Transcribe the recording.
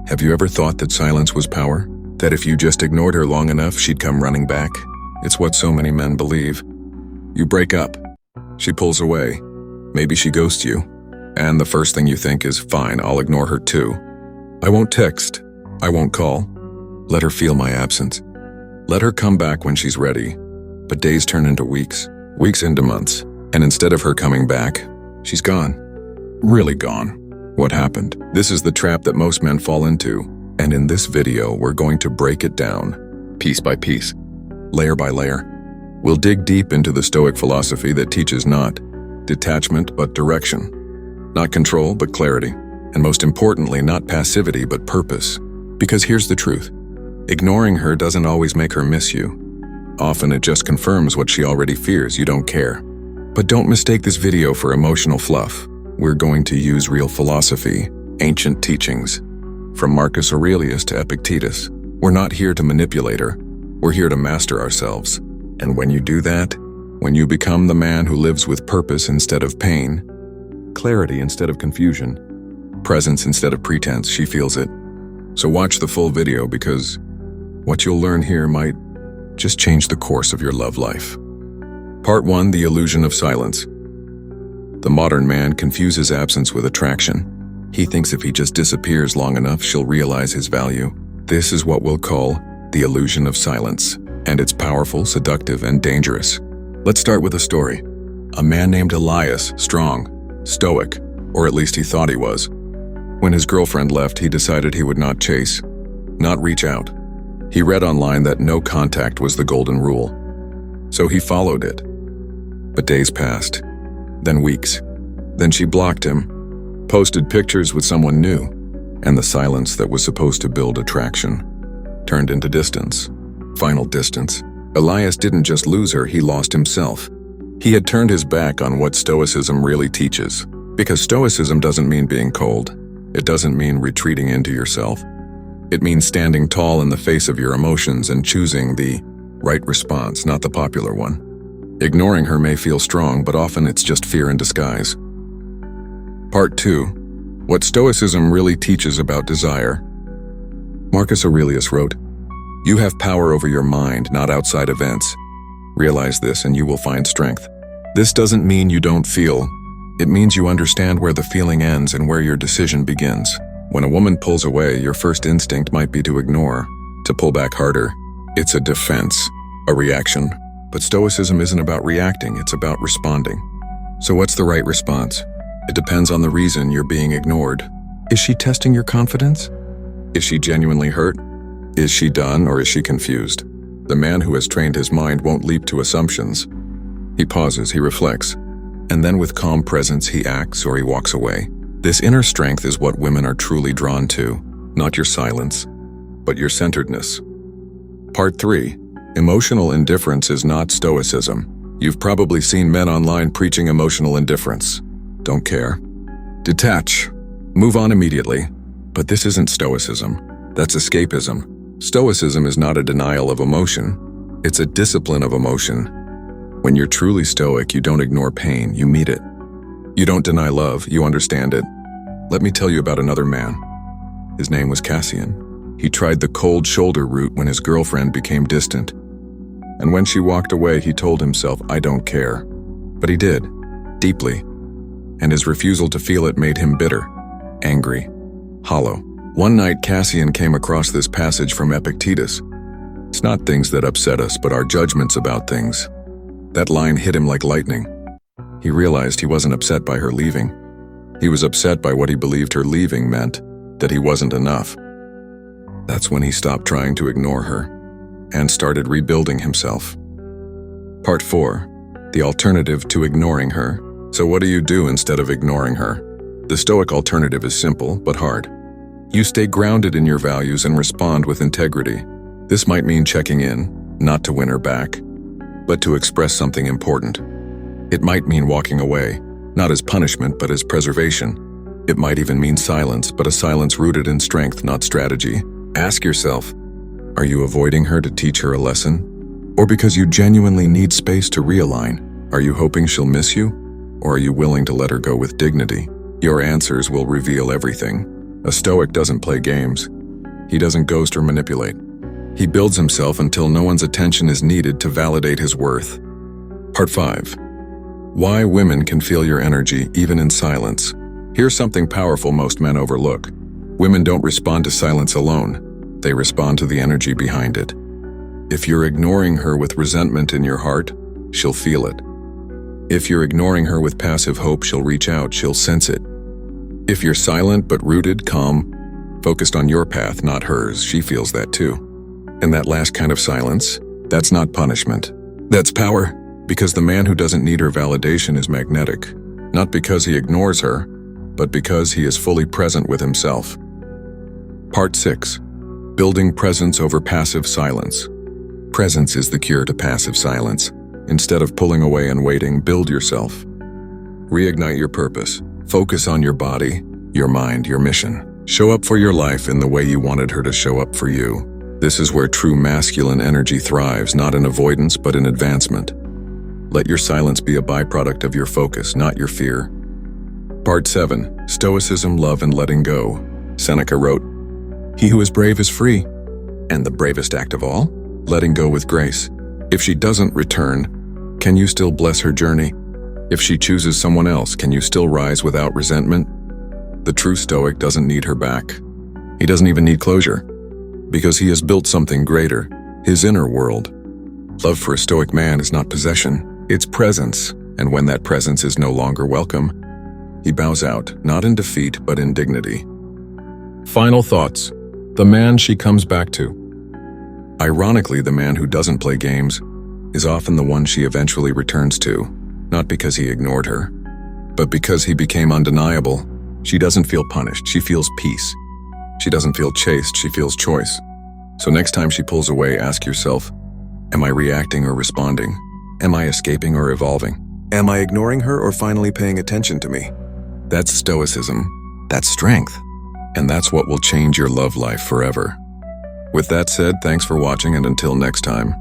Have you ever thought that silence was power? That if you just ignored her long enough, she'd come running back? It's what so many men believe. You break up. She pulls away. Maybe she ghosts you. And the first thing you think is, fine, I'll ignore her too. I won't text. I won't call. Let her feel my absence. Let her come back when she's ready. But days turn into weeks, weeks into months. And instead of her coming back, she's gone. Really gone. What happened? This is the trap that most men fall into. And in this video, we're going to break it down, piece by piece, layer by layer. We'll dig deep into the Stoic philosophy that teaches not detachment but direction, not control but clarity, and most importantly, not passivity but purpose. Because here's the truth. Ignoring her doesn't always make her miss you. Often it just confirms what she already fears: you don't care. But don't mistake this video for emotional fluff. We're going to use real philosophy, ancient teachings, from Marcus Aurelius to Epictetus. We're not here to manipulate her. We're here to master ourselves. And when you do that, when you become the man who lives with purpose instead of pain, clarity instead of confusion, presence instead of pretense, she feels it. So watch the full video, because what you'll learn here might just change the course of your love life. Part 1: The Illusion of Silence. The modern man confuses absence with attraction. He thinks if he just disappears long enough, she'll realize his value. This is what we'll call the illusion of silence, and it's powerful, seductive, and dangerous. Let's start with a story. A man named Aurelius, strong, stoic, or at least he thought he was. When his girlfriend left, he decided he would not chase, not reach out. He read online that no contact was the golden rule, so he followed it. But days passed, then weeks. Then she blocked him, posted pictures with someone new, and the silence that was supposed to build attraction turned into distance. Final distance. Aurelius didn't just lose her, he lost himself. He had turned his back on what Stoicism really teaches. Because Stoicism doesn't mean being cold. It doesn't mean retreating into yourself. It means standing tall in the face of your emotions and choosing the right response, not the popular one. Ignoring her may feel strong, but often it's just fear in disguise. Part 2: What Stoicism really teaches about desire. Marcus Aurelius wrote, "You have power over your mind, not outside events. Realize this and you will find strength." This doesn't mean you don't feel. It means you understand where the feeling ends and where your decision begins. When a woman pulls away, your first instinct might be to ignore, to pull back harder. It's a defense, a reaction. But Stoicism isn't about reacting, it's about responding. So what's the right response? It depends on the reason you're being ignored. Is she testing your confidence? Is she genuinely hurt? Is she done, or is she confused? The man who has trained his mind won't leap to assumptions. He pauses, he reflects, and then with calm presence he acts or he walks away. This inner strength is what women are truly drawn to, not your silence, but your centeredness. Part 3: Emotional indifference is not Stoicism. You've probably seen men online preaching emotional indifference. Don't care. Detach. Move on immediately. But this isn't Stoicism. That's escapism. Stoicism is not a denial of emotion. It's a discipline of emotion. When you're truly stoic, you don't ignore pain, you meet it. You don't deny love, you understand it. Let me tell you about another man. His name was Cassian. He tried the cold shoulder route when his girlfriend became distant. And when she walked away, he told himself, I don't care. But he did, deeply. And his refusal to feel it made him bitter, angry, hollow. One night, Cassian came across this passage from Epictetus. It's not things that upset us, but our judgments about things. That line hit him like lightning. He realized he wasn't upset by her leaving. He was upset by what he believed her leaving meant, that he wasn't enough. That's when he stopped trying to ignore her and started rebuilding himself. Part 4: The alternative to ignoring her. So what do you do instead of ignoring her? The Stoic alternative is simple, but hard. You stay grounded in your values and respond with integrity. This might mean checking in, not to win her back, but to express something important. It might mean walking away, not as punishment, but as preservation. It might even mean silence, but a silence rooted in strength, not strategy. Ask yourself, are you avoiding her to teach her a lesson? Or because you genuinely need space to realign? Are you hoping she'll miss you? Or are you willing to let her go with dignity? Your answers will reveal everything. A Stoic doesn't play games. He doesn't ghost or manipulate. He builds himself until no one's attention is needed to validate his worth. Part 5. Why women can feel your energy even in silence. Here's something powerful most men overlook. Women don't respond to silence alone. They respond to the energy behind it. If you're ignoring her with resentment in your heart, she'll feel it. If you're ignoring her with passive hope, she'll reach out, she'll sense it. If you're silent but rooted, calm, focused on your path, not hers, she feels that too. And that last kind of silence, that's not punishment. That's power, because the man who doesn't need her validation is magnetic. Not because he ignores her, but because he is fully present with himself. Part 6. Building presence over passive silence. Presence is the cure to passive silence. Instead of pulling away and waiting, build yourself. Reignite your purpose. Focus on your body, your mind, your mission. Show up for your life in the way you wanted her to show up for you. This is where true masculine energy thrives, not in avoidance, but in advancement. Let your silence be a byproduct of your focus, not your fear. Part 7. Stoicism, Love, and Letting Go. Seneca wrote, "He who is brave is free, and the bravest act of all, letting go with grace. If she doesn't return, can you still bless her journey? If she chooses someone else, can you still rise without resentment?" The true Stoic doesn't need her back. He doesn't even need closure, because he has built something greater, his inner world. Love for a Stoic man is not possession, it's presence, and when that presence is no longer welcome, he bows out, not in defeat, but in dignity. Final thoughts. The man she comes back to. Ironically, the man who doesn't play games is often the one she eventually returns to, not because he ignored her, but because he became undeniable. She doesn't feel punished, she feels peace. She doesn't feel chased, she feels choice. So next time she pulls away, ask yourself, am I reacting or responding? Am I escaping or evolving? Am I ignoring her or finally paying attention to me? That's Stoicism. That's strength. And that's what will change your love life forever. With that said, thanks for watching, and until next time.